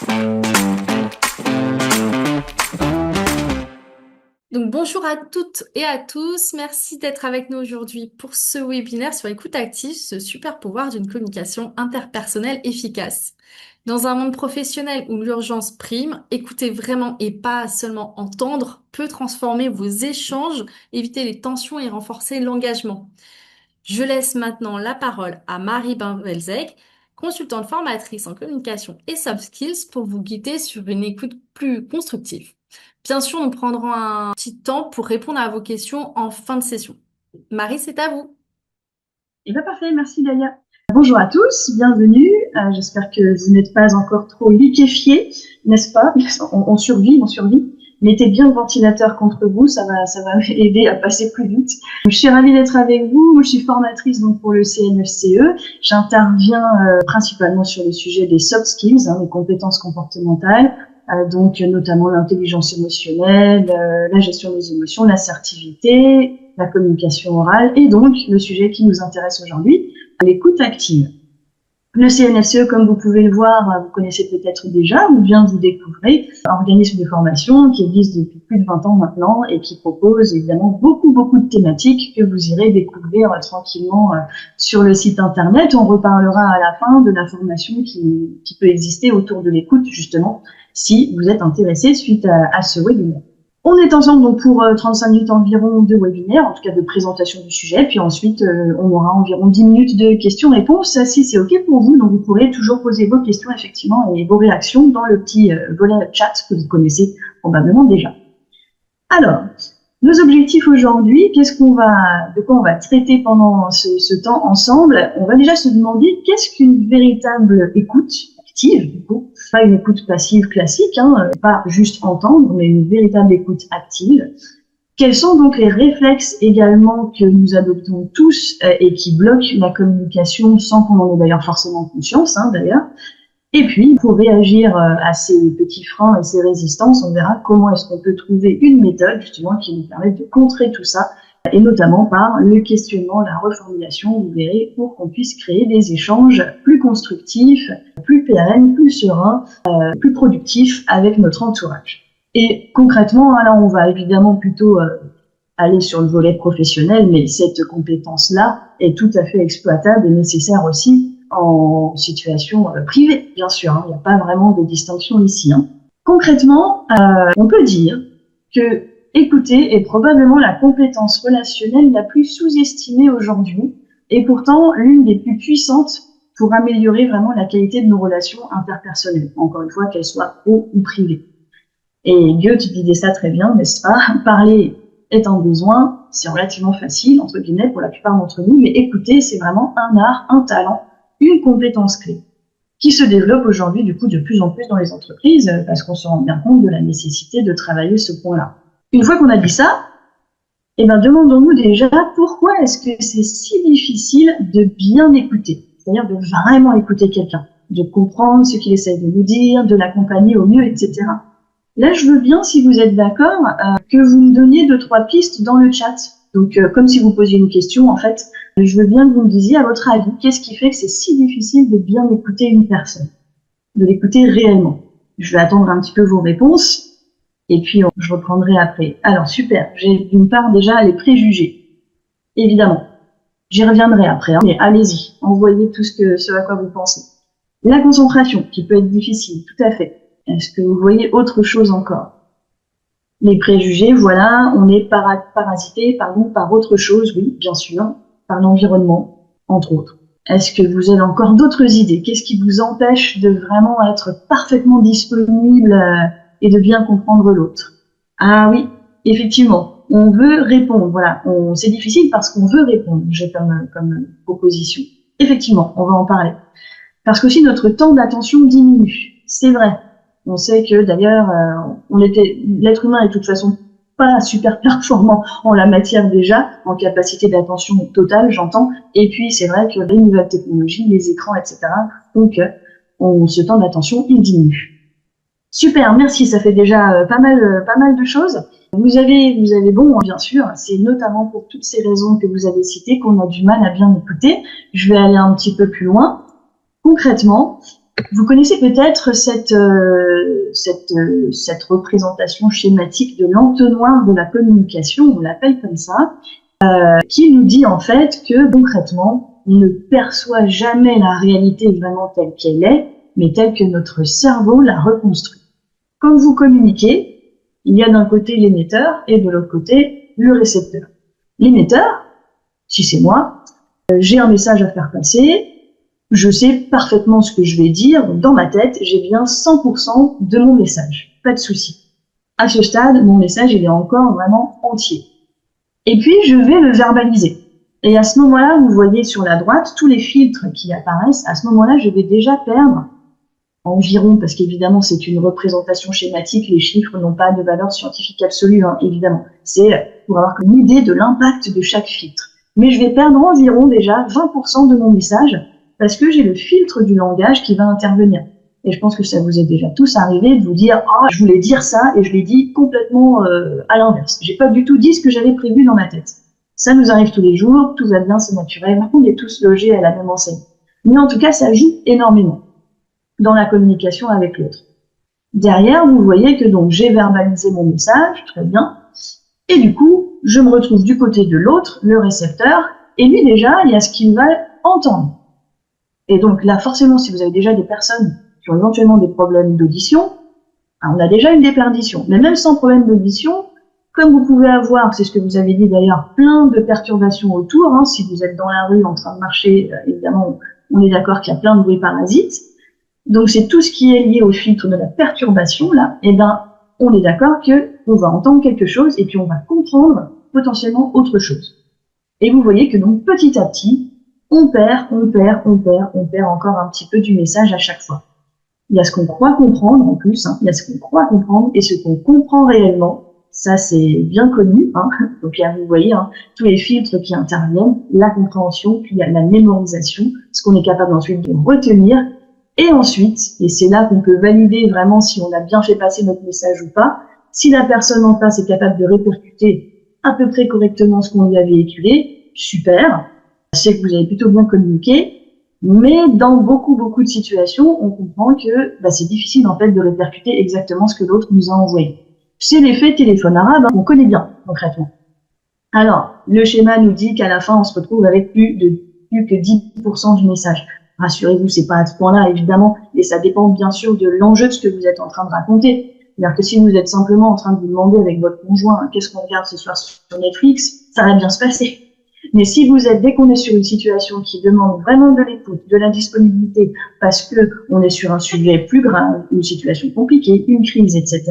Donc bonjour à toutes et à tous, merci d'être avec nous aujourd'hui pour ce webinaire sur l'écoute active, ce super pouvoir d'une communication interpersonnelle efficace. Dans un monde professionnel où l'urgence prime, écouter vraiment et pas seulement entendre peut transformer vos échanges, éviter les tensions et renforcer l'engagement. Je laisse maintenant la parole à Marie Benvelzeg, consultante formatrice en communication et soft skills pour vous guider sur une écoute plus constructive. Bien sûr, nous prendrons un petit temps pour répondre à vos questions en fin de session. Marie, c'est à vous. Eh bien, parfait, merci Dalia. Bonjour à tous, bienvenue. J'espère que vous n'êtes pas encore trop liquéfiés, n'est-ce pas? On survit. Mettez bien le ventilateur contre vous, ça va aider à passer plus vite. Je suis ravie d'être avec vous. Moi, je suis formatrice donc pour le CNFCE. J'interviens principalement sur le sujet des soft skills, les compétences comportementales, donc notamment l'intelligence émotionnelle, la gestion des émotions, l'assertivité, la communication orale et donc le sujet qui nous intéresse aujourd'hui, l'écoute active. Le CNFCE, comme vous pouvez le voir, vous connaissez peut-être déjà ou bien vous découvrez, un organisme de formation qui existe depuis plus de 20 ans maintenant et qui propose évidemment beaucoup de thématiques que vous irez découvrir tranquillement sur le site internet. On reparlera à la fin de la formation qui peut exister autour de l'écoute justement si vous êtes intéressé suite à ce webinaire. On est ensemble donc pour 35 minutes environ de webinaire, en tout cas de présentation du sujet, puis ensuite on aura environ 10 minutes de questions-réponses, si c'est OK pour vous, donc vous pourrez toujours poser vos questions effectivement et vos réactions dans le petit volet chat que vous connaissez probablement déjà. Alors, nos objectifs aujourd'hui, de quoi on va traiter pendant ce temps ensemble? On va déjà se demander qu'est-ce qu'une véritable écoute active, du coup, pas une écoute passive classique, pas juste entendre, mais une véritable écoute active. Quels sont donc les réflexes également que nous adoptons tous et qui bloquent la communication sans qu'on en ait d'ailleurs forcément conscience, d'ailleurs. Et puis, pour réagir à ces petits freins et ces résistances, on verra comment est-ce qu'on peut trouver une méthode justement qui nous permette de contrer tout ça, et notamment par le questionnement, la reformulation, vous verrez, pour qu'on puisse créer des échanges plus constructifs, plus pérennes, plus sereins, plus productifs avec notre entourage. Et concrètement, là, on va évidemment plutôt aller sur le volet professionnel, mais cette compétence-là est tout à fait exploitable et nécessaire aussi en situation privée, bien sûr. Il n'y a pas vraiment de distinction ici. Concrètement, on peut dire que écouter est probablement la compétence relationnelle la plus sous-estimée aujourd'hui et pourtant l'une des plus puissantes pour améliorer vraiment la qualité de nos relations interpersonnelles, encore une fois, qu'elles soient pro ou privées. Et Goethe disait ça très bien, n'est-ce pas? Parler est un besoin, c'est relativement facile, entre guillemets, pour la plupart d'entre nous, mais écouter, c'est vraiment un art, un talent, une compétence clé qui se développe aujourd'hui, du coup, de plus en plus dans les entreprises, parce qu'on se rend bien compte de la nécessité de travailler ce point-là. Une fois qu'on a dit ça, demandons-nous déjà pourquoi est-ce que c'est si difficile de bien écouter, c'est-à-dire de vraiment écouter quelqu'un, de comprendre ce qu'il essaie de nous dire, de l'accompagner au mieux, etc. Là, je veux bien, si vous êtes d'accord, que vous me donniez 2-3 pistes dans le chat. Donc, comme si vous posiez une question, en fait, je veux bien que vous me disiez, à votre avis, qu'est-ce qui fait que c'est si difficile de bien écouter une personne, de l'écouter réellement? Je vais attendre un petit peu vos réponses. Et puis, je reprendrai après. Alors, super. J'ai d'une part déjà les préjugés. Évidemment. J'y reviendrai après, mais allez-y. Envoyez tout ce à quoi vous pensez. La concentration, qui peut être difficile, tout à fait. Est-ce que vous voyez autre chose encore? Les préjugés, voilà, on est parasité par autre chose, oui, bien sûr, par l'environnement, entre autres. Est-ce que vous avez encore d'autres idées? Qu'est-ce qui vous empêche de vraiment être parfaitement disponible et de bien comprendre l'autre? Ah oui, effectivement, on veut répondre, voilà. C'est difficile parce qu'on veut répondre, j'ai comme proposition. Effectivement, on va en parler. Parce qu'aussi notre temps d'attention diminue, c'est vrai. On sait que d'ailleurs, l'être humain est de toute façon pas super performant en la matière déjà, en capacité d'attention totale, j'entends. Et puis c'est vrai que les nouvelles technologies, les écrans, etc., font que ce temps d'attention, il diminue. Super, merci, ça fait déjà pas mal de choses. Vous avez bon, bien sûr, c'est notamment pour toutes ces raisons que vous avez citées qu'on a du mal à bien écouter. Je vais aller un petit peu plus loin. Concrètement, Vous connaissez peut-être cette représentation schématique de l'entonnoir de la communication, on l'appelle comme ça, qui nous dit en fait que concrètement, on ne perçoit jamais la réalité vraiment telle qu'elle est, mais telle que notre cerveau la reconstruit. Quand vous communiquez, il y a d'un côté l'émetteur et de l'autre côté le récepteur. L'émetteur, si c'est moi, j'ai un message à faire passer, je sais parfaitement ce que je vais dire, donc dans ma tête, j'ai bien 100% de mon message, pas de souci. À ce stade, mon message, il est encore vraiment entier. Et puis, je vais le verbaliser. Et à ce moment-là, vous voyez sur la droite, tous les filtres qui apparaissent, à ce moment-là, je vais déjà perdre environ, parce qu'évidemment, c'est une représentation schématique, les chiffres n'ont pas de valeur scientifique absolue, hein, évidemment. C'est pour avoir une idée de l'impact de chaque filtre. Mais je vais perdre environ déjà 20% de mon message, parce que j'ai le filtre du langage qui va intervenir. Et je pense que ça vous est déjà tous arrivé de vous dire « Ah, je voulais dire ça et je l'ai dit complètement à l'inverse. J'ai pas du tout dit ce que j'avais prévu dans ma tête. » Ça nous arrive tous les jours, tout va bien, c'est naturel, on est tous logés à la même enseigne. Mais en tout cas, ça joue énormément dans la communication avec l'autre. Derrière, vous voyez que donc j'ai verbalisé mon message, très bien, et du coup, je me retrouve du côté de l'autre, le récepteur, et lui déjà, il y a ce qu'il va entendre. Et donc là, forcément, si vous avez déjà des personnes qui ont éventuellement des problèmes d'audition, on a déjà une déperdition. Mais même sans problème d'audition, comme vous pouvez avoir, c'est ce que vous avez dit d'ailleurs, plein de perturbations autour, hein, si vous êtes dans la rue en train de marcher, évidemment, on est d'accord qu'il y a plein de bruits parasites. Donc c'est tout ce qui est lié au filtre de la perturbation, là, et ben, on est d'accord qu'on va entendre quelque chose et puis on va comprendre potentiellement autre chose. Et vous voyez que donc petit à petit, on perd encore un petit peu du message à chaque fois. Il y a ce qu'on croit comprendre en plus, hein, il y a ce qu'on croit comprendre et ce qu'on comprend réellement. Ça, c'est bien connu. Hein. Donc là, vous voyez, hein, tous les filtres qui interviennent, la compréhension, puis la mémorisation, ce qu'on est capable ensuite de retenir. Et ensuite, et c'est là qu'on peut valider vraiment si on a bien fait passer notre message ou pas, si la personne en face est capable de répercuter à peu près correctement ce qu'on lui a véhiculé, super, c'est que vous avez plutôt bien communiqué, mais dans beaucoup de situations, on comprend que c'est difficile en fait de répercuter exactement ce que l'autre nous a envoyé. C'est l'effet téléphone arabe, hein, qu'on connaît bien concrètement. Alors, le schéma nous dit qu'à la fin, on se retrouve avec plus que 10% du message. Rassurez-vous, c'est pas à ce point-là, évidemment, et ça dépend bien sûr de l'enjeu de ce que vous êtes en train de raconter. C'est-à-dire que si vous êtes simplement en train de vous demander avec votre conjoint qu'est-ce qu'on regarde ce soir sur Netflix, ça va bien se passer. Mais si vous êtes, dès qu'on est sur une situation qui demande vraiment de l'écoute, de la disponibilité, parce que on est sur un sujet plus grave, une situation compliquée, une crise, etc.,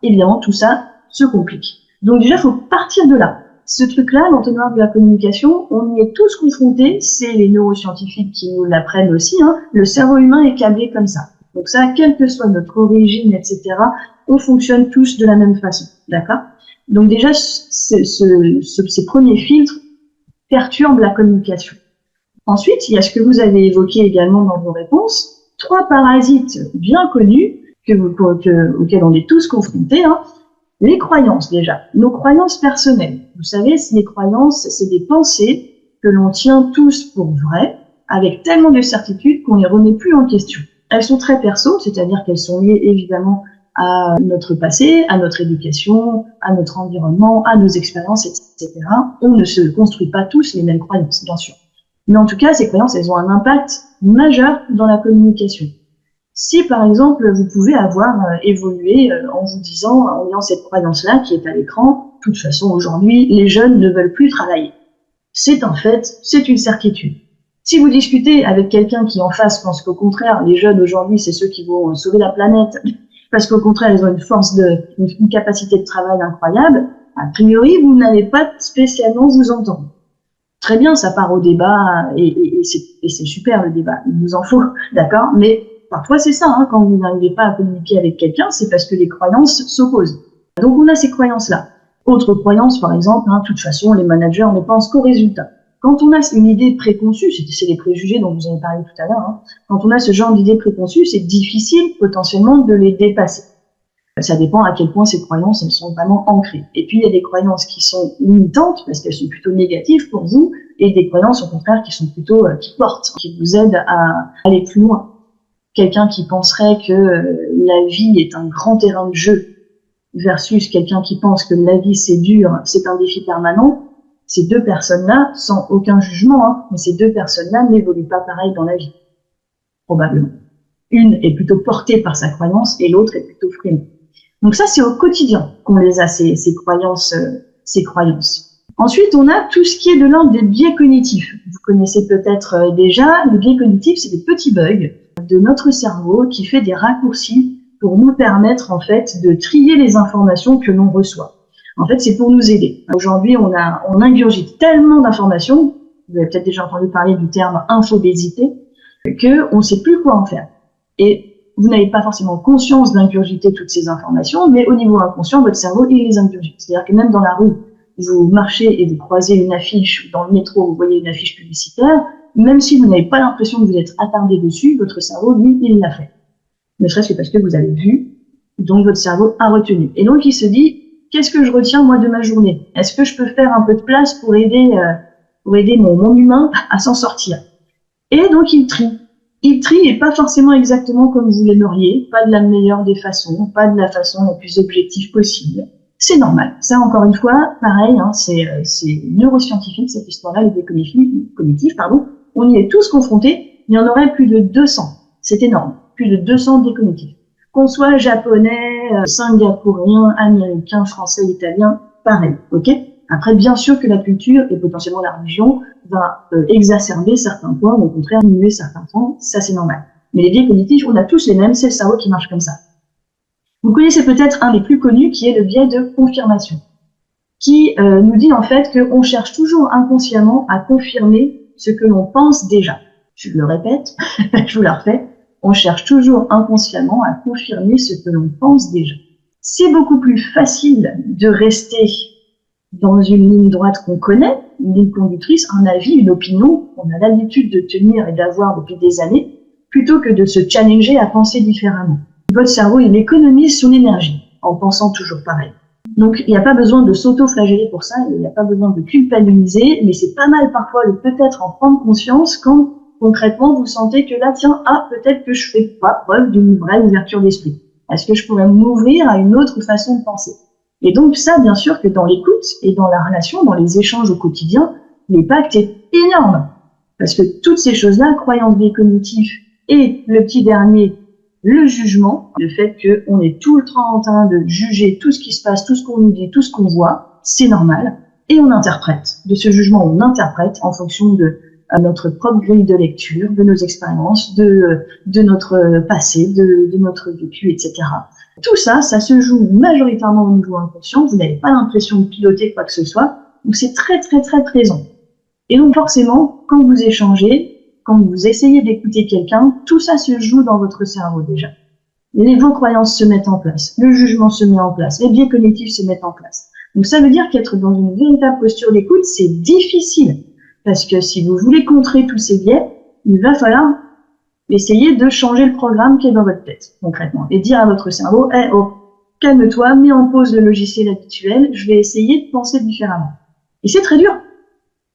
évidemment, tout ça se complique. Donc déjà, il faut partir de là. Ce truc-là, l'entonnoir de la communication, on y est tous confrontés, c'est les neuroscientifiques qui nous l'apprennent aussi, hein, le cerveau humain est câblé comme ça. Donc ça, quelle que soit notre origine, etc., on fonctionne tous de la même façon, d'accord? Donc déjà, ces premiers filtres perturbent la communication. Ensuite, il y a ce que vous avez évoqué également dans vos réponses, 3 parasites bien connus auxquels on est tous confrontés, hein. Les croyances déjà, nos croyances personnelles. Vous savez, les croyances, c'est des pensées que l'on tient tous pour vraies, avec tellement de certitude qu'on les remet plus en question. Elles sont très perso, c'est-à-dire qu'elles sont liées évidemment à notre passé, à notre éducation, à notre environnement, à nos expériences, etc. On ne se construit pas tous les mêmes croyances, bien sûr. Mais en tout cas, ces croyances, elles ont un impact majeur dans la communication. Si, par exemple, vous pouvez avoir évolué en vous disant, en ayant cette croyance-là qui est à l'écran, de toute façon, aujourd'hui, les jeunes ne veulent plus travailler. C'est un fait, c'est une certitude. Si vous discutez avec quelqu'un qui en face pense qu'au contraire, les jeunes aujourd'hui, c'est ceux qui vont sauver la planète, parce qu'au contraire, ils ont une capacité de travail incroyable, a priori, vous n'allez pas spécialement vous entendre. Très bien, ça part au débat, et c'est super le débat, il vous en faut, d'accord, mais parfois c'est ça, hein, quand vous n'arrivez pas à communiquer avec quelqu'un, c'est parce que les croyances s'opposent. Donc on a ces croyances-là. Autre croyance, par exemple, de toute façon, les managers ne pensent qu'aux résultats. Quand on a une idée préconçue, c'est les préjugés dont vous avez parlé tout à l'heure, quand on a ce genre d'idée préconçue, c'est difficile potentiellement de les dépasser. Ça dépend à quel point ces croyances, elles sont vraiment ancrées. Et puis il y a des croyances qui sont limitantes, parce qu'elles sont plutôt négatives pour vous, et des croyances au contraire qui sont plutôt, qui portent, qui vous aident à aller plus loin. quelqu'un qui penserait que la vie est un grand terrain de jeu versus quelqu'un qui pense que la vie c'est dur, c'est un défi permanent, ces deux personnes-là, sans aucun jugement, hein, mais ces deux personnes-là n'évoluent pas pareil dans la vie, probablement. Une est plutôt portée par sa croyance et l'autre est plutôt freinée. Donc ça, c'est au quotidien qu'on les a, ces croyances, ces croyances. Ensuite, on a tout ce qui est de l'ordre des biais cognitifs. Vous connaissez peut-être déjà, les biais cognitifs, c'est des petits bugs de notre cerveau qui fait des raccourcis pour nous permettre, en fait, de trier les informations que l'on reçoit. En fait, c'est pour nous aider. Aujourd'hui, on ingurgite tellement d'informations, vous avez peut-être déjà entendu parler du terme infobésité, qu'on ne sait plus quoi en faire. Et vous n'avez pas forcément conscience d'ingurgiter toutes ces informations, mais au niveau inconscient, votre cerveau, il les ingurgite. C'est-à-dire que même dans la rue, vous marchez et vous croisez une affiche, dans le métro, vous voyez une affiche publicitaire, même si vous n'avez pas l'impression que vous êtes attardé dessus, votre cerveau, lui, il l'a fait. Ne serait-ce que parce que vous avez vu, donc votre cerveau a retenu. Et donc il se dit, qu'est-ce que je retiens moi de ma journée? Est-ce que je peux faire un peu de place pour aider mon humain à s'en sortir? Et donc il trie. Il trie et pas forcément exactement comme vous l'aimeriez, pas de la meilleure des façons, pas de la façon la plus objective possible. C'est normal. Ça, encore une fois, pareil, hein, c'est neuroscientifique, cette histoire-là, les biais cognitifs, pardon. On y est tous confrontés. Il y en aurait plus de 200. C'est énorme. Plus de 200 biais cognitifs. Qu'on soit japonais, singapourien, américain, français, italien, pareil, ok? Après, bien sûr que la culture et potentiellement la religion va exacerber certains points, ou au contraire diminuer certains points, ça c'est normal. Mais les biais cognitifs, on a tous les mêmes, c'est le cerveau qui marche comme ça. Vous connaissez peut-être un des plus connus qui est le biais de confirmation, qui nous dit en fait qu'on cherche toujours inconsciemment à confirmer ce que l'on pense déjà. Je le répète, je vous la refais, on cherche toujours inconsciemment à confirmer ce que l'on pense déjà. C'est beaucoup plus facile de rester dans une ligne droite qu'on connaît, une ligne conductrice, un avis, une opinion qu'on a l'habitude de tenir et d'avoir depuis des années, plutôt que de se challenger à penser différemment. Votre cerveau, il économise son énergie en pensant toujours pareil. Donc, il n'y a pas besoin de s'auto-flageller pour ça, il n'y a pas besoin de culpabiliser, mais c'est pas mal parfois de peut-être en prendre conscience quand concrètement vous sentez que là, tiens, peut-être que je fais pas preuve d'une vraie ouverture d'esprit. Est-ce que je pourrais m'ouvrir à une autre façon de penser? Et donc ça, bien sûr que dans l'écoute et dans la relation, dans les échanges au quotidien, l'impact est énorme. Parce que toutes ces choses-là, croyances, biais cognitifs et le petit dernier, le jugement, le fait qu'on est tout le temps en train de juger tout ce qui se passe, tout ce qu'on nous dit, tout ce qu'on voit, c'est normal. Et on interprète. De ce jugement, on interprète en fonction de notre propre grille de lecture, de nos expériences, de notre passé, de notre vécu, etc. Tout ça, ça se joue majoritairement au niveau inconscient. Vous n'avez pas l'impression de piloter quoi que ce soit. Donc c'est très, très, très présent. Et donc forcément, quand vous échangez, quand vous essayez d'écouter quelqu'un, tout ça se joue dans votre cerveau déjà. Vos croyances se mettent en place, le jugement se met en place, les biais cognitifs se mettent en place. Donc ça veut dire qu'être dans une véritable posture d'écoute, c'est difficile. Parce que si vous voulez contrer tous ces biais, il va falloir essayer de changer le programme qui est dans votre tête, concrètement. Et dire à votre cerveau, calme-toi, mets en pause le logiciel habituel, je vais essayer de penser différemment. Et c'est très dur.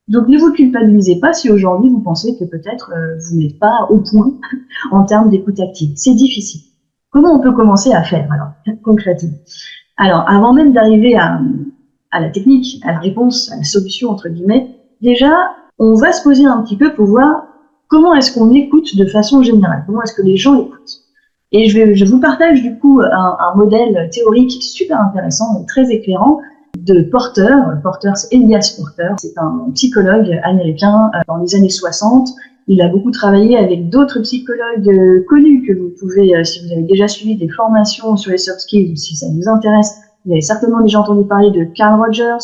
Donc ne vous culpabilisez pas si aujourd'hui vous pensez que peut-être vous n'êtes pas au point en termes d'écoute active. C'est difficile. Comment on peut commencer à faire alors, concrètement? Alors, avant même d'arriver à la technique, à la réponse, à la solution, entre guillemets, déjà, on va se poser un petit peu pour voir comment est-ce qu'on écoute de façon générale, comment est-ce que les gens écoutent. Et je vous partage du coup un modèle théorique super intéressant et très éclairant de Porter. Porter, c'est Elias Porter, c'est un psychologue américain dans les années 60. Il a beaucoup travaillé avec d'autres psychologues connus que vous pouvez, si vous avez déjà suivi des formations sur les soft skills ou si ça vous intéresse, vous avez certainement déjà entendu parler de Carl Rogers,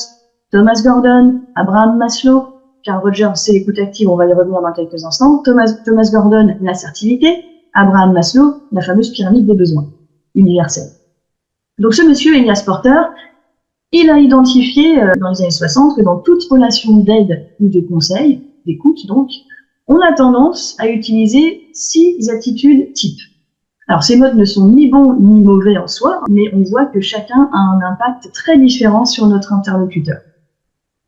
Thomas Gordon, Abraham Maslow. Carl Rogers, c'est l'écoute active, on va y revenir dans quelques instants. Thomas Gordon, l'assertivité. Abraham Maslow, la fameuse pyramide des besoins universels. Donc ce monsieur, Elias Porter, il a identifié dans les années 60 que dans toute relation d'aide ou de conseil, d'écoute donc, on a tendance à utiliser 6 attitudes types. Alors ces modes ne sont ni bons ni mauvais en soi, mais on voit que chacun a un impact très différent sur notre interlocuteur.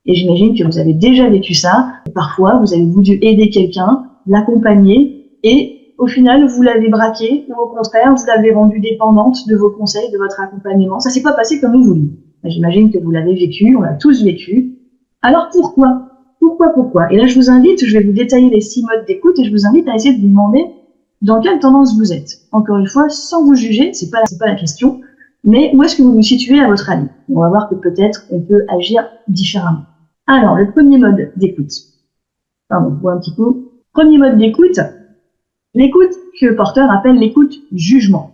Et j'imagine que vous avez déjà vécu ça. Parfois, vous avez voulu aider quelqu'un, l'accompagner, et au final, vous l'avez braquée ou au contraire, vous l'avez rendue dépendante de vos conseils, de votre accompagnement. Ça s'est pas passé comme vous vouliez. J'imagine que vous l'avez vécu, on l'a tous vécu. Alors pourquoi? Pourquoi? Et là, je vous invite, je vais vous détailler les 6 modes d'écoute et je vous invite à essayer de vous demander dans quelle tendance vous êtes. Encore une fois, sans vous juger, c'est pas la question, mais où est-ce que vous vous situez à votre avis? On va voir que peut-être on peut agir différemment. Alors, le premier mode d'écoute. Pardon, je vois un petit coup. Premier mode d'écoute, l'écoute que Porter appelle l'écoute jugement.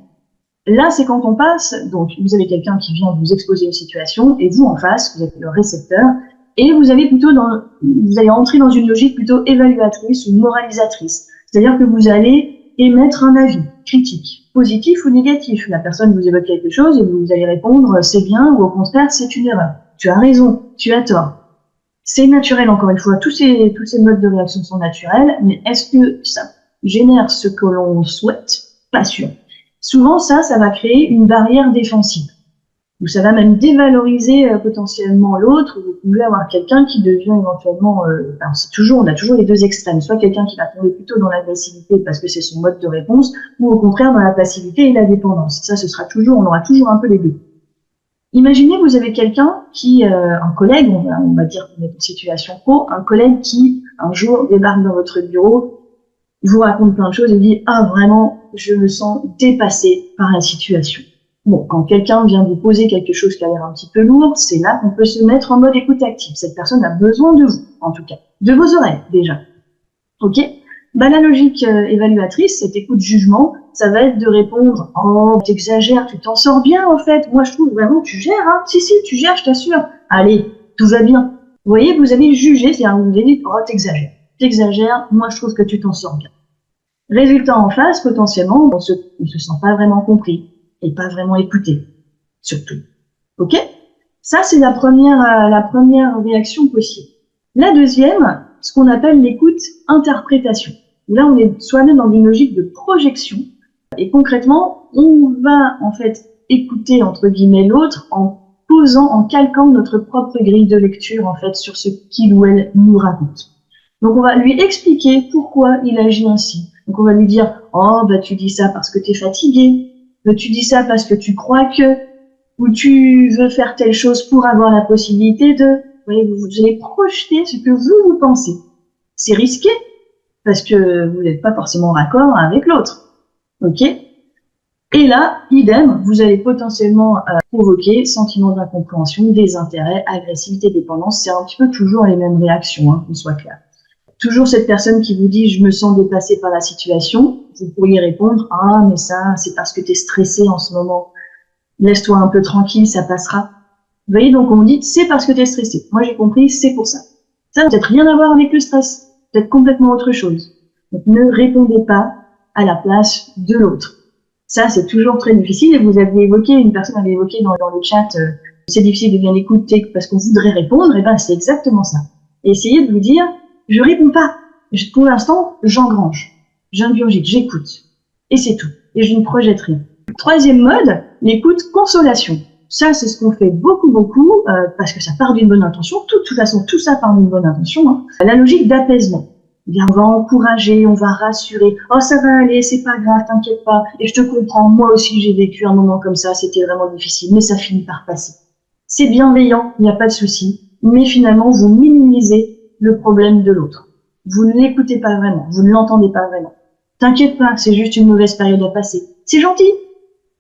Là, c'est quand on passe, donc vous avez quelqu'un qui vient vous exposer une situation et vous en face, vous êtes le récepteur et vous allez entrer dans une logique plutôt évaluatrice ou moralisatrice. C'est-à-dire que vous allez émettre un avis critique, positif ou négatif. La personne vous évoque quelque chose et vous allez répondre c'est bien ou au contraire c'est une erreur. Tu as raison, tu as tort. C'est naturel encore une fois, tous ces modes de réaction sont naturels, mais est-ce que ça génère ce que l'on souhaite? Pas sûr. Souvent ça va créer une barrière défensive. Ou ça va même dévaloriser potentiellement l'autre. Vous pouvez avoir quelqu'un qui devient éventuellement... on a toujours les deux extrêmes. Soit quelqu'un qui va tomber plutôt dans l'agressivité parce que c'est son mode de réponse, ou au contraire dans la passivité et la dépendance. Ça, on aura toujours un peu les deux. Imaginez, vous avez quelqu'un qui, un collègue, on va dire qu'on est en situation pro, un collègue qui, un jour, débarque dans votre bureau, vous raconte plein de choses et dit « Ah, vraiment, je me sens dépassé par la situation ». Bon, quand quelqu'un vient vous poser quelque chose qui a l'air un petit peu lourd, c'est là qu'on peut se mettre en mode écoute active. Cette personne a besoin de vous, en tout cas. De vos oreilles, déjà. Ok? La logique évaluatrice, cette écoute jugement, ça va être de répondre « Oh, t'exagères, tu t'en sors bien, en fait. Moi, je trouve vraiment que tu gères, hein. Si, tu gères, je t'assure. Allez, tout va bien. » Vous voyez, vous avez jugé, c'est-à-dire vous avez dit « Oh, t'exagères, moi, je trouve que tu t'en sors bien. » Résultat en face, potentiellement, on se sent pas vraiment compris et pas vraiment écouté, surtout. Ok? Ça, c'est la première réaction possible. La deuxième, ce qu'on appelle l'écoute interprétation. Là, on est soi-même dans une logique de projection. Et concrètement, on va, en fait, écouter, entre guillemets, l'autre en calquant notre propre grille de lecture, en fait, sur ce qu'il ou elle nous raconte. Donc, on va lui expliquer pourquoi il agit ainsi. Donc, on va lui dire, oh, tu dis ça parce que t'es fatigué. Tu dis ça parce que tu crois que, ou tu veux faire telle chose pour avoir la possibilité de, vous allez projeter ce que vous pensez. C'est risqué, parce que vous n'êtes pas forcément raccord avec l'autre. Ok? Et là, idem, vous allez potentiellement provoquer sentiment d'incompréhension, désintérêt, agressivité, dépendance. C'est un petit peu toujours les mêmes réactions, hein, qu'on soit clair. Toujours cette personne qui vous dit « je me sens dépassé par la situation », vous pourriez répondre « ah, mais ça, c'est parce que tu es stressé en ce moment. Laisse-toi un peu tranquille, ça passera. » Vous voyez, donc on vous dit « c'est parce que tu es stressé. » Moi, j'ai compris, c'est pour ça. Ça n'a peut-être rien à voir avec le stress, peut-être complètement autre chose. Donc ne répondez pas à la place de l'autre. Ça, c'est toujours très difficile. Et une personne avait évoqué dans le chat c'est difficile de bien écouter parce qu'on voudrait répondre. Et c'est exactement ça. Et essayez de vous dire je réponds pas. Pour l'instant, j'engrange, j'ingurgite, j'écoute. Et c'est tout. Et je ne projette rien. Troisième mode, l'écoute consolation. Ça, c'est ce qu'on fait beaucoup, parce que ça part d'une bonne intention. De toute façon, tout ça part d'une bonne intention. Hein. La logique d'apaisement. Bien, on va encourager, on va rassurer. Oh, ça va aller, c'est pas grave, t'inquiète pas. Et je te comprends, moi aussi, j'ai vécu un moment comme ça, c'était vraiment difficile, mais ça finit par passer. C'est bienveillant, il n'y a pas de souci. Mais finalement, vous minimisez le problème de l'autre. Vous ne l'écoutez pas vraiment, vous ne l'entendez pas vraiment. T'inquiète pas, c'est juste une mauvaise période à passer. C'est gentil.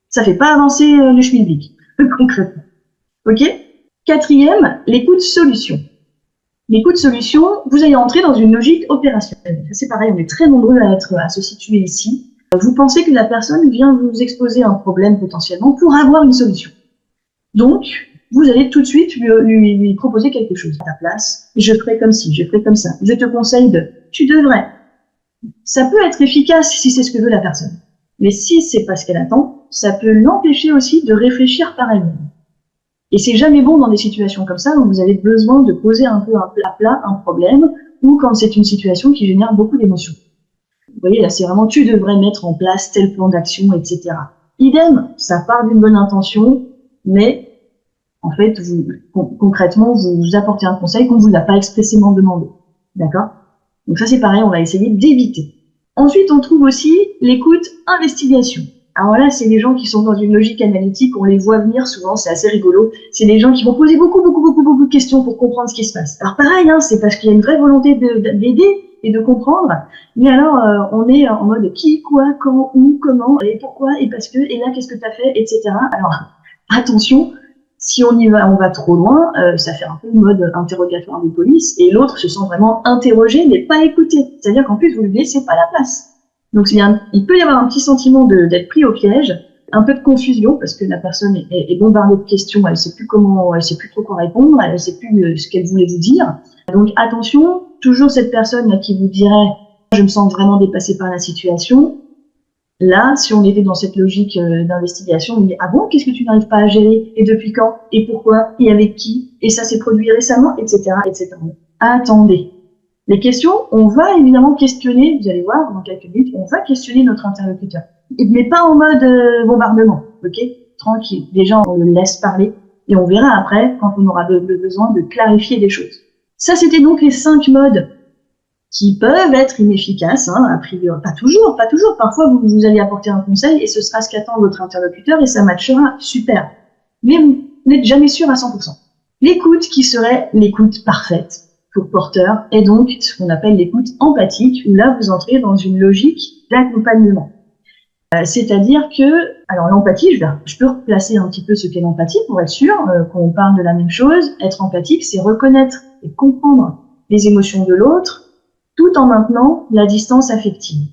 Ça fait pas avancer le schmilblick, concrètement. Ok? Quatrième, l'écoute solution. L'écoute solution, vous allez entrer dans une logique opérationnelle. C'est pareil, on est très nombreux à se situer ici. Vous pensez que la personne vient vous exposer un problème potentiellement pour avoir une solution. Donc, vous allez tout de suite lui proposer quelque chose à ta place. Je ferai comme ci, je ferai comme ça. Je te conseille tu devrais. Ça peut être efficace si c'est ce que veut la personne. Mais si c'est pas ce qu'elle attend, ça peut l'empêcher aussi de réfléchir par elle-même. Et c'est jamais bon dans des situations comme ça où vous avez besoin de poser un peu à plat un problème ou quand c'est une situation qui génère beaucoup d'émotions. Vous voyez, là, c'est vraiment tu devrais mettre en place tel plan d'action, etc. Idem, ça part d'une bonne intention, mais en fait, concrètement, vous apportez un conseil qu'on vous l'a pas expressément demandé. D'accord? Donc ça, c'est pareil, on va essayer d'éviter. Ensuite, on trouve aussi l'écoute investigation. Alors là, c'est des gens qui sont dans une logique analytique, on les voit venir souvent, c'est assez rigolo. C'est des gens qui vont poser beaucoup de questions pour comprendre ce qui se passe. Alors pareil, hein, c'est parce qu'il y a une vraie volonté d'aider et de comprendre. Mais alors, on est en mode qui, quoi, quand, où, comment, et pourquoi, et parce que, et là, qu'est-ce que t'as fait, etc. Alors, attention, si on y va, on va trop loin, ça fait un peu le mode interrogatoire de police, et l'autre se sent vraiment interrogé, mais pas écouté. C'est-à-dire qu'en plus, vous lui laissez pas la place. Donc, il peut y avoir un petit sentiment d'être pris au piège, un peu de confusion, parce que la personne est bombardée de questions, elle sait plus trop quoi répondre, elle sait plus ce qu'elle voulait vous dire. Donc, attention, toujours cette personne là qui vous dirait « je me sens vraiment dépassée par la situation », là, si on était dans cette logique d'investigation, on dit « ah bon, qu'est-ce que tu n'arrives pas à gérer? Et depuis quand? Et pourquoi? Et avec qui? Et ça s'est produit récemment? Etc. etc. » Attendez. Les questions, on va évidemment questionner, vous allez voir dans quelques minutes, on va questionner notre interlocuteur. Mais pas en mode bombardement, ok? Tranquille. Déjà, on le laisse parler et on verra après quand on aura besoin de clarifier des choses. Ça, c'était donc les 5 modes qui peuvent être inefficaces, hein, a priori. Pas toujours. Parfois, vous allez apporter un conseil et ce sera ce qu'attend votre interlocuteur et ça matchera super. Mais vous n'êtes jamais sûr à 100%. L'écoute qui serait l'écoute parfaite pour porteur est donc ce qu'on appelle l'écoute empathique, où là, vous entrez dans une logique d'accompagnement. C'est-à-dire que, alors l'empathie, je peux replacer un petit peu ce qu'est l'empathie pour être sûr qu'on parle de la même chose. Être empathique, c'est reconnaître et comprendre les émotions de l'autre, tout en maintenant la distance affective.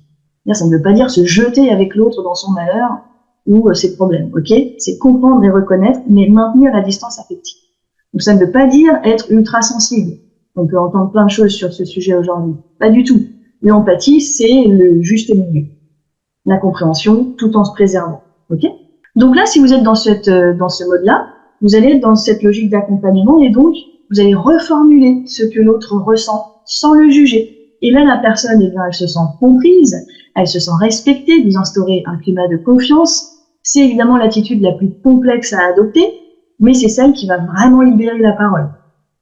Ça ne veut pas dire se jeter avec l'autre dans son malheur ou ses problèmes, ok? C'est comprendre et reconnaître, mais maintenir la distance affective. Donc ça ne veut pas dire être ultra sensible. On peut entendre plein de choses sur ce sujet aujourd'hui. Pas du tout. L'empathie, c'est le juste milieu. La compréhension, tout en se préservant, ok? Donc là, si vous êtes dans ce mode-là, vous allez être dans cette logique d'accompagnement et donc vous allez reformuler ce que l'autre ressent sans le juger. Et là, la personne, eh bien, elle se sent comprise, elle se sent respectée, vous instaurez un climat de confiance. C'est évidemment l'attitude la plus complexe à adopter, mais c'est celle qui va vraiment libérer la parole.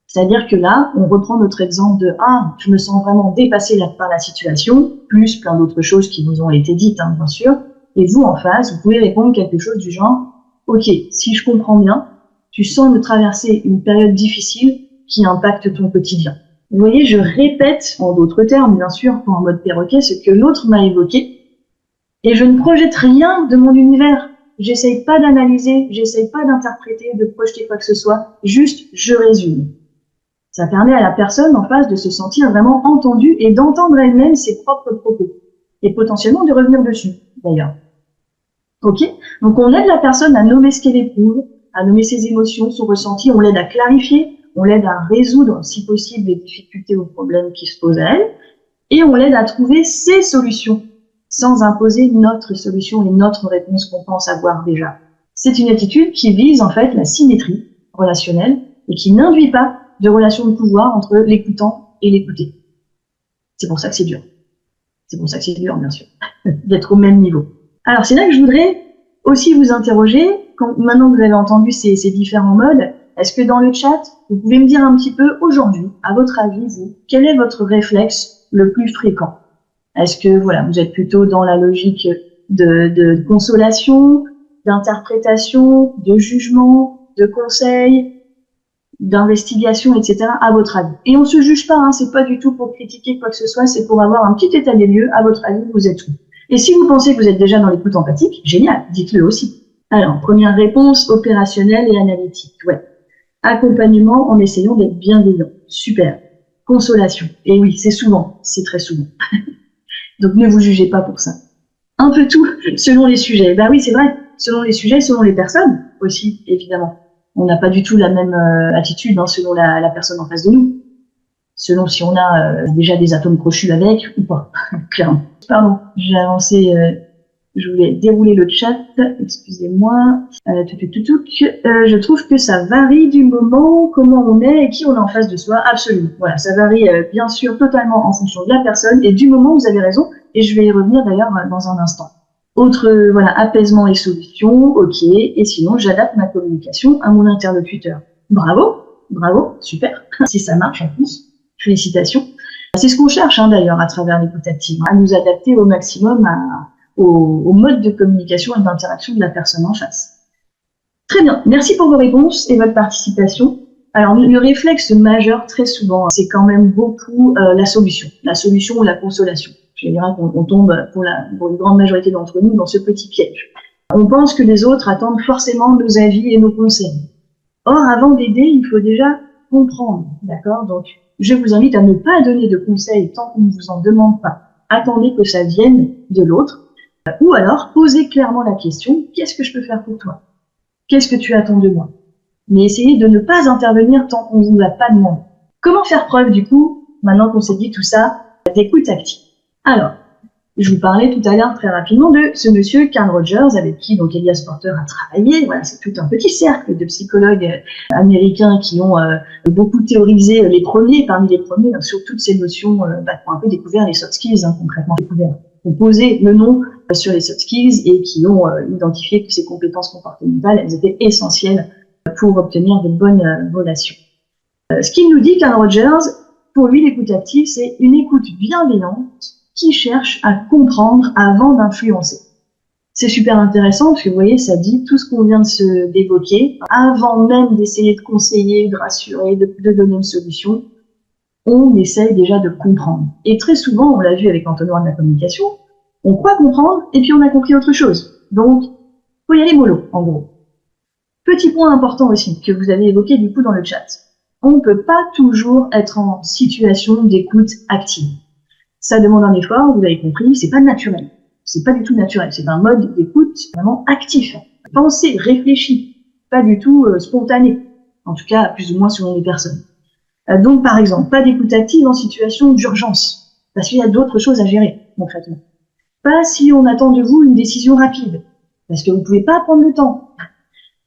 C'est-à-dire que là, on reprend notre exemple de « ah, je me sens vraiment dépassée par la situation », plus plein d'autres choses qui vous ont été dites, hein, bien sûr. Et vous, en face, vous pouvez répondre quelque chose du genre « ok, si je comprends bien, tu sens de traverser une période difficile qui impacte ton quotidien. » Vous voyez, je répète, en d'autres termes, bien sûr, pour un mode perroquet, ce que l'autre m'a évoqué, et je ne projette rien de mon univers. J'essaye pas d'analyser, j'essaye pas d'interpréter, de projeter quoi que ce soit, juste je résume. Ça permet à la personne en face de se sentir vraiment entendue et d'entendre elle-même ses propres propos. Et potentiellement de revenir dessus, d'ailleurs. Ok? Donc on aide la personne à nommer ce qu'elle éprouve, à nommer ses émotions, son ressenti, on l'aide à clarifier, on l'aide à résoudre, si possible, les difficultés ou problèmes qui se posent à elle, et on l'aide à trouver ses solutions, sans imposer notre solution et notre réponse qu'on pense avoir déjà. C'est une attitude qui vise en fait la symétrie relationnelle et qui n'induit pas de relation de pouvoir entre l'écoutant et l'écouté. C'est pour ça que c'est dur. C'est pour ça que c'est dur, bien sûr, d'être au même niveau. Alors, c'est là que je voudrais aussi vous interroger, maintenant que vous avez entendu ces différents modes, est-ce que dans le chat, vous pouvez me dire un petit peu aujourd'hui, à votre avis, vous, quel est votre réflexe le plus fréquent? Est-ce que, voilà, vous êtes plutôt dans la logique de consolation, d'interprétation, de jugement, de conseil, d'investigation, etc., à votre avis? Et on se juge pas, hein, c'est pas du tout pour critiquer quoi que ce soit, c'est pour avoir un petit état des lieux, à votre avis, vous êtes où? Et si vous pensez que vous êtes déjà dans l'écoute empathique, génial, dites-le aussi. Alors, première réponse, opérationnelle et analytique, ouais. Accompagnement en essayant d'être bienveillant, super. Consolation, et oui, c'est souvent, c'est très souvent. Donc ne vous jugez pas pour ça. Un peu tout, selon les sujets. Ben oui, c'est vrai, selon les sujets, selon les personnes aussi, évidemment. On n'a pas du tout la même attitude hein, selon la personne en face de nous. Selon si on a déjà des atomes crochus avec ou pas, clairement. Pardon, j'ai avancé, je voulais dérouler le chat, excusez-moi. Je trouve que ça varie du moment, comment on est et qui on est en face de soi, absolument. Voilà, ça varie bien sûr totalement en fonction de la personne et du moment, vous avez raison, et je vais y revenir d'ailleurs dans un instant. Autre, voilà, apaisement et solution, ok, et sinon j'adapte ma communication à mon interlocuteur. Bravo, bravo, super, si ça marche en plus, félicitations. C'est ce qu'on cherche d'ailleurs à travers l'écoute active, à nous adapter au maximum au mode de communication et d'interaction de la personne en face. Très bien, merci pour vos réponses et votre participation. Alors, le réflexe majeur, très souvent, c'est quand même beaucoup la solution ou la consolation. Je dirais qu'on tombe, pour une grande majorité d'entre nous, dans ce petit piège. On pense que les autres attendent forcément nos avis et nos conseils. Or, avant d'aider, il faut déjà comprendre, d'accord? Donc, je vous invite à ne pas donner de conseils tant qu'on ne vous en demande pas. Attendez que ça vienne de l'autre. Ou alors, posez clairement la question, qu'est-ce que je peux faire pour toi? Qu'est-ce que tu attends de moi? Mais essayez de ne pas intervenir tant qu'on ne vous l'a pas demandé. Comment faire preuve, du coup, maintenant qu'on s'est dit tout ça, d'écoute active? Alors, je vous parlais tout à l'heure très rapidement de ce monsieur Carl Rogers avec qui donc Elias Porter a travaillé. Voilà, c'est tout un petit cercle de psychologues américains qui ont beaucoup théorisé parmi les premiers sur toutes ces notions, qui ont un peu découvert les soft skills, concrètement découvert, ont posé le nom sur les soft skills et qui ont identifié que ces compétences comportementales, elles étaient essentielles pour obtenir de bonnes relations. Ce qu'il nous dit, Carl Rogers, pour lui, l'écoute active, c'est une écoute bienveillante qui cherche à comprendre avant d'influencer. C'est super intéressant parce que vous voyez, ça dit tout ce qu'on vient d'évoquer. Avant même d'essayer de conseiller, de rassurer, de donner une solution, on essaye déjà de comprendre. Et très souvent, on l'a vu avec l'entonnoir de la communication, on croit comprendre et puis on a compris autre chose. Donc, faut y aller mollo, en gros. Petit point important aussi que vous avez évoqué du coup dans le chat. On ne peut pas toujours être en situation d'écoute active. Ça demande un effort, vous l'avez compris, c'est pas naturel. C'est pas du tout naturel. C'est un mode d'écoute vraiment actif. Pensé, réfléchi, pas du tout spontané. En tout cas, plus ou moins selon les personnes. Donc, par exemple, pas d'écoute active en situation d'urgence, parce qu'il y a d'autres choses à gérer, concrètement. Pas si on attend de vous une décision rapide, parce que vous ne pouvez pas prendre le temps.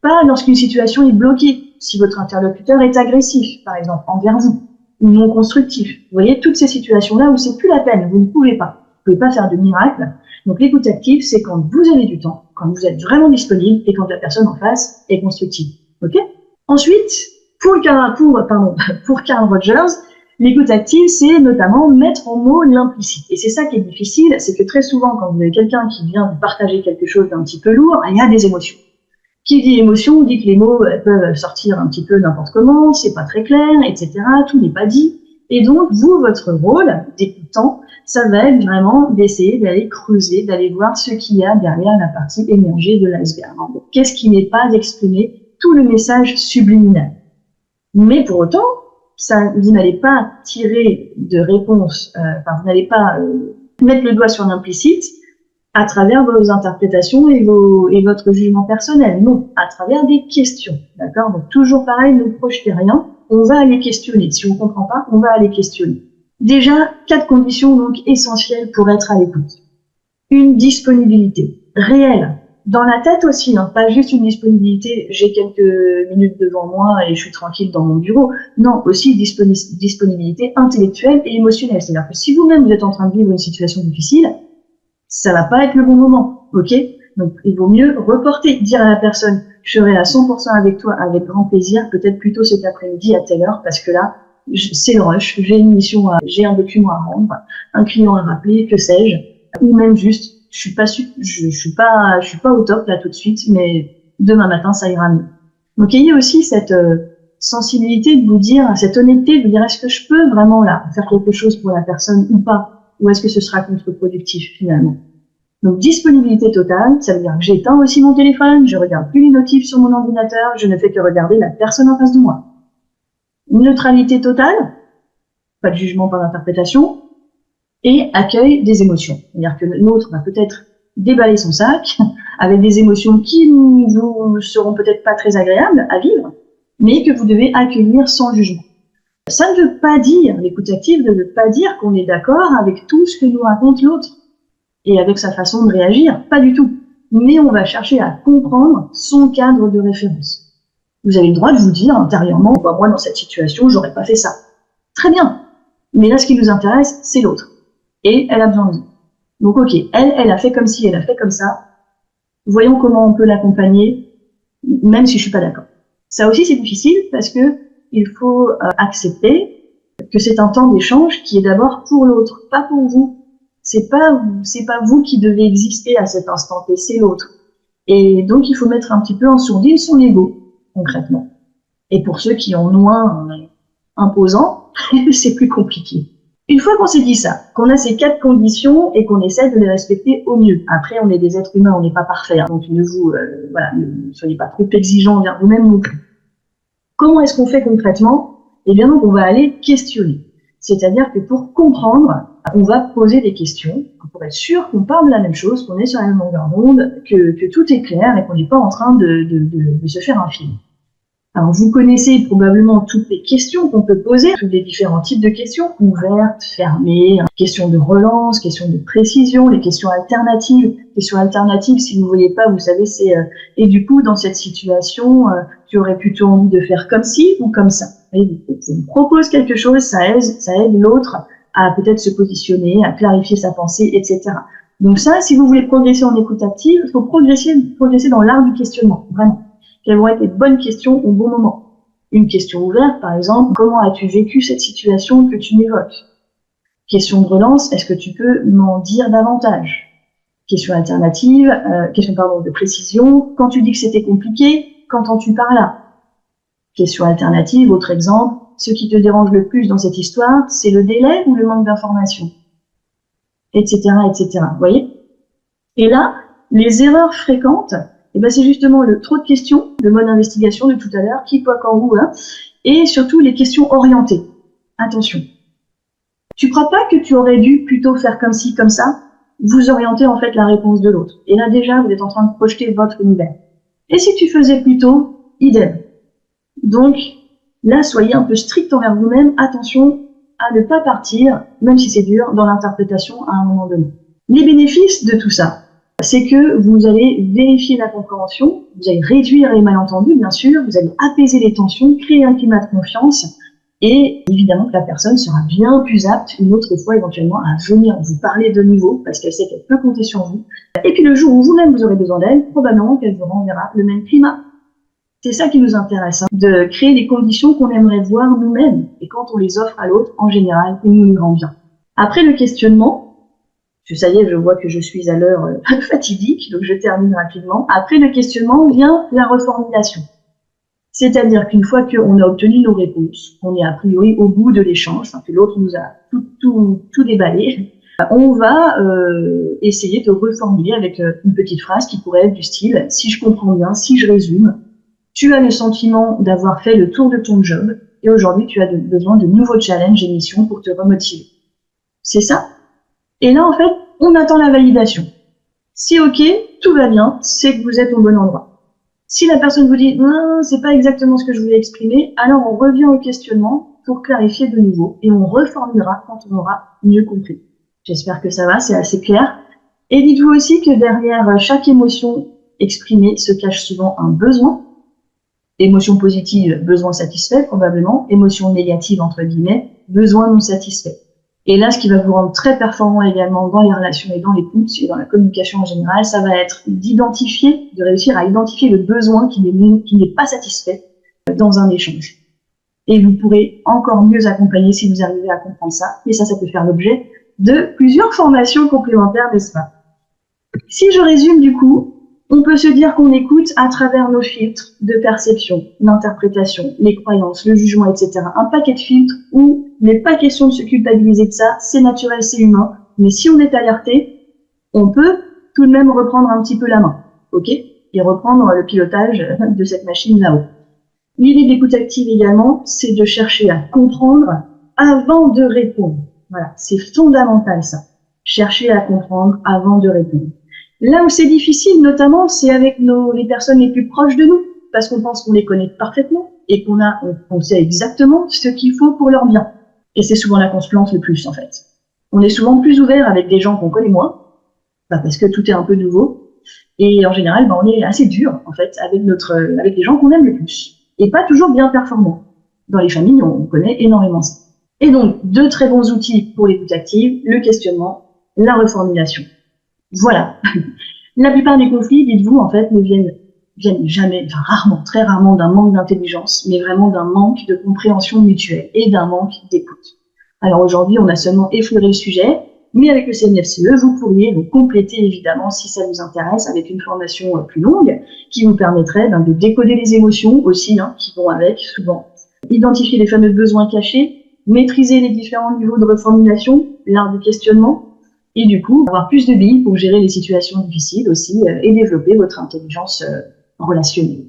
Pas lorsqu'une situation est bloquée, si votre interlocuteur est agressif, par exemple, envers vous, ou non constructif. Vous voyez, toutes ces situations-là où c'est plus la peine, vous ne pouvez pas. Vous ne pouvez pas faire de miracle. Donc, l'écoute active, c'est quand vous avez du temps, quand vous êtes vraiment disponible et quand la personne en face est constructive. Ok? Ensuite, pour Carl Rogers, l'écoute active, c'est notamment mettre en mots l'implicite. Et c'est ça qui est difficile, c'est que très souvent, quand vous avez quelqu'un qui vient vous partager quelque chose d'un petit peu lourd, il y a des émotions. Qui dit émotion dit que les mots peuvent sortir un petit peu n'importe comment, c'est pas très clair, etc. Tout n'est pas dit. Et donc, vous, votre rôle d'écoutant, ça va être vraiment d'essayer d'aller creuser, d'aller voir ce qu'il y a derrière la partie émergée de l'iceberg. Qu'est-ce qui n'est pas exprimé? Tout le message subliminal. Mais pour autant, vous n'allez pas tirer de réponse, vous n'allez pas mettre le doigt sur l'implicite à travers vos interprétations et votre jugement personnel. Non, à travers des questions. D'accord? Donc toujours pareil, ne projetez rien. On va aller questionner. Si on ne comprend pas, on va aller questionner. Déjà, 4 conditions donc essentielles pour être à l'écoute. Une disponibilité réelle. Dans la tête aussi, pas juste une disponibilité, j'ai quelques minutes devant moi et je suis tranquille dans mon bureau. Non, aussi disponibilité intellectuelle et émotionnelle. C'est-à-dire que si vous-même vous êtes en train de vivre une situation difficile, ça va pas être le bon moment, ok? Donc, il vaut mieux reporter, dire à la personne, je serai à 100% avec toi, avec grand plaisir, peut-être plutôt cet après-midi à telle heure, parce que là, c'est le rush, j'ai une mission, j'ai un document à rendre, un client à rappeler, que sais-je, ou même juste, je suis pas au top là tout de suite, mais demain matin, ça ira mieux. Donc, ayez aussi cette sensibilité de vous dire, cette honnêteté de vous dire, est-ce que je peux vraiment là faire quelque chose pour la personne ou pas? Ou est-ce que ce sera contre-productif finalement? Donc disponibilité totale, ça veut dire que j'éteins aussi mon téléphone, je regarde plus les notifs sur mon ordinateur, je ne fais que regarder la personne en face de moi. Neutralité totale, pas de jugement, pas d'interprétation, et accueil des émotions. C'est-à-dire que l'autre va peut-être déballer son sac avec des émotions qui vous seront peut-être pas très agréables à vivre, mais que vous devez accueillir sans jugement. Ça ne veut pas dire, l'écoute active ne veut pas dire qu'on est d'accord avec tout ce que nous raconte l'autre et avec sa façon de réagir, pas du tout. Mais on va chercher à comprendre son cadre de référence. Vous avez le droit de vous dire intérieurement, moi dans cette situation, j'aurais pas fait ça. Très bien. Mais là, ce qui nous intéresse, c'est l'autre. Et elle a besoin de nous. Donc ok, elle a fait comme ci, elle a fait comme ça. Voyons comment on peut l'accompagner, même si je suis pas d'accord. Ça aussi, c'est difficile parce que il faut accepter que c'est un temps d'échange qui est d'abord pour l'autre, pas pour vous. C'est pas vous qui devez exister à cet instant T, c'est l'autre. Et donc, il faut mettre un petit peu en sourdine son ego, concrètement. Et pour ceux qui ont moins imposant, c'est plus compliqué. Une fois qu'on s'est dit ça, qu'on a ces 4 conditions et qu'on essaie de les respecter au mieux. Après, on est des êtres humains, on n'est pas parfaits, hein, donc ne soyez pas trop exigeants envers vous-même non plus. Comment est-ce qu'on fait concrètement? Eh bien, donc, on va aller questionner. C'est-à-dire que pour comprendre, on va poser des questions pour être sûr qu'on parle de la même chose, qu'on est sur la même longueur d'onde, que tout est clair et qu'on n'est pas en train de se faire un film. Alors, vous connaissez probablement toutes les questions qu'on peut poser, tous les différents types de questions, ouvertes, fermées, questions de relance, questions de précision, les questions alternatives. Questions alternatives, si vous ne voyez pas, vous savez, c'est et du coup, dans cette situation, tu aurais plutôt envie de faire comme ci ou comme ça. Vous voyez, on propose quelque chose, ça aide l'autre à peut-être se positionner, à clarifier sa pensée, etc. Donc ça, si vous voulez progresser en écoute active, il faut progresser dans l'art du questionnement, vraiment. Quelles vont être les bonnes questions au bon moment? Une question ouverte, par exemple, comment as-tu vécu cette situation que tu m'évoques? Question de relance, est-ce que tu peux m'en dire davantage? Question alternative, question de précision, quand tu dis que c'était compliqué, qu'entends-tu par là? Question alternative, autre exemple, ce qui te dérange le plus dans cette histoire, c'est le délai ou le manque d'information? Etc., etc. Vous voyez? Et là, les erreurs fréquentes, eh ben c'est justement le trop de questions, le mode investigation de tout à l'heure, qui, quoi, quand, où, hein, et surtout les questions orientées. Attention. Tu crois pas que tu aurais dû plutôt faire comme ci, comme ça? Vous orientez en fait la réponse de l'autre. Et là déjà, vous êtes en train de projeter votre univers. Et si tu faisais plutôt idem? Donc, là, soyez un peu strict envers vous-même. Attention à ne pas partir, même si c'est dur, dans l'interprétation à un moment donné. Les bénéfices de tout ça, c'est que vous allez vérifier la compréhension, vous allez réduire les malentendus, bien sûr, vous allez apaiser les tensions, créer un climat de confiance, et évidemment que la personne sera bien plus apte une autre fois éventuellement à venir vous parler de nouveau, parce qu'elle sait qu'elle peut compter sur vous. Et puis le jour où vous-même vous aurez besoin d'elle, probablement qu'elle vous renverra le même climat. C'est ça qui nous intéresse, hein, de créer les conditions qu'on aimerait voir nous-mêmes, et quand on les offre à l'autre, en général, il nous rend bien. Après le questionnement, ça y est, je vois que je suis à l'heure fatidique, donc je termine rapidement. Après le questionnement vient la reformulation. C'est-à-dire qu'une fois qu'on a obtenu nos réponses, on est a priori au bout de l'échange, que l'autre nous a tout déballé, on va essayer de reformuler avec une petite phrase qui pourrait être du style « Si je comprends bien, si je résume, tu as le sentiment d'avoir fait le tour de ton job et aujourd'hui tu as besoin de nouveaux challenges et missions pour te remotiver. » C'est ça. Et là, en fait, on attend la validation. Si OK, tout va bien, c'est que vous êtes au bon endroit. Si la personne vous dit « c'est pas exactement ce que je voulais exprimer », alors on revient au questionnement pour clarifier de nouveau et on reformulera quand on aura mieux compris. J'espère que ça va, c'est assez clair. Et dites-vous aussi que derrière chaque émotion exprimée se cache souvent un besoin. Émotion positive, besoin satisfait probablement. Émotion négative, entre guillemets, besoin non satisfait. Et là, ce qui va vous rendre très performant également dans les relations et dans l'écoute et dans la communication en général, ça va être de réussir à identifier le besoin qui n'est pas satisfait dans un échange. Et vous pourrez encore mieux accompagner si vous arrivez à comprendre ça. Et ça peut faire l'objet de plusieurs formations complémentaires, n'est-ce pas? Si je résume du coup, on peut se dire qu'on écoute à travers nos filtres de perception, l'interprétation, les croyances, le jugement, etc. Un paquet de filtres où il n'est pas question de se culpabiliser de ça, c'est naturel, c'est humain, mais si on est alerté, on peut tout de même reprendre un petit peu la main, ok? Et reprendre le pilotage de cette machine là-haut. L'idée de l'écoute active également, c'est de chercher à comprendre avant de répondre. Voilà, c'est fondamental ça. Chercher à comprendre avant de répondre. Là où c'est difficile, notamment, c'est avec les personnes les plus proches de nous, parce qu'on pense qu'on les connaît parfaitement et qu'on sait exactement ce qu'il faut pour leur bien. Et c'est souvent là qu'on se plante le plus, en fait. On est souvent plus ouvert avec des gens qu'on connaît moins, parce que tout est un peu nouveau. Et en général, on est assez dur, en fait, avec les gens qu'on aime le plus. Et pas toujours bien performants. Dans les familles, on connaît énormément ça. Et donc, 2 très bons outils pour l'écoute active, le questionnement, la reformulation. Voilà. La plupart des conflits, dites-vous, en fait, ne viennent jamais, enfin rarement, très rarement d'un manque d'intelligence, mais vraiment d'un manque de compréhension mutuelle et d'un manque d'écoute. Alors aujourd'hui, on a seulement effleuré le sujet, mais avec le CNFCE, vous pourriez vous compléter évidemment si ça vous intéresse avec une formation plus longue qui vous permettrait de décoder les émotions aussi qui vont avec souvent. Identifier les fameux besoins cachés, maîtriser les différents niveaux de reformulation, l'art du questionnement, et du coup, avoir plus de billes pour gérer les situations difficiles aussi et développer votre intelligence relationnelle.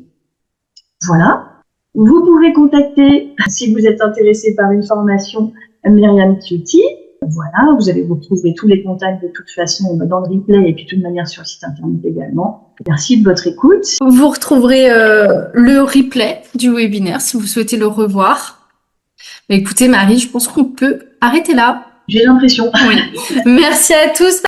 Voilà. Vous pouvez contacter, si vous êtes intéressé par une formation, Myriam Cutie. Voilà, vous retrouverez tous les contacts de toute façon dans le replay et puis de toute manière sur le site internet également. Merci de votre écoute. Vous retrouverez le replay du webinaire si vous souhaitez le revoir. Mais écoutez Marie, je pense qu'on peut arrêter là. J'ai l'impression. Oui. Merci à tous.